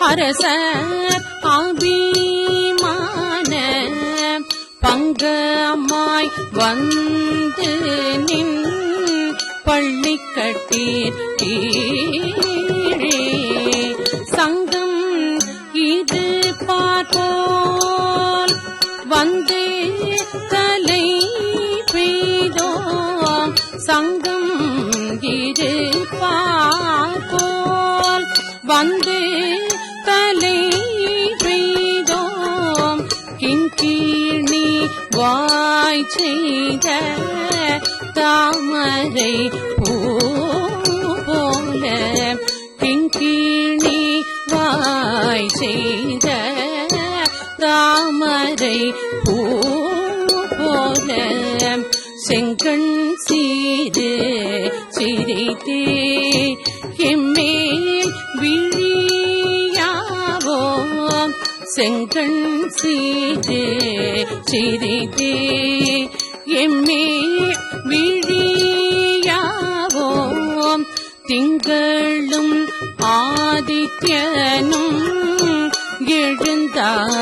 அரசர் அபிமான பங்கமாய் வந்து நின் பள்ளிக்கட்டீர் கீழே சங்கம் இது பார்ப்போல் வந்தே தலை பெய்தோ சங்கம் இது பார்ப்போல் வந்தே தலை பெய்தோம் கிண்கீழி வாய் செய்த தாமரை பூ போல கிண்கீழி வாய் செய்த தாமரை பூ போல செங்கண் சீரு சிரித்தே எம்மேல் விழியாவோ செங்கண் சீரு சிரித்தே எம்மேல் விழியாவோ திங்களும் ஆதித்யனும் எழுந்தார்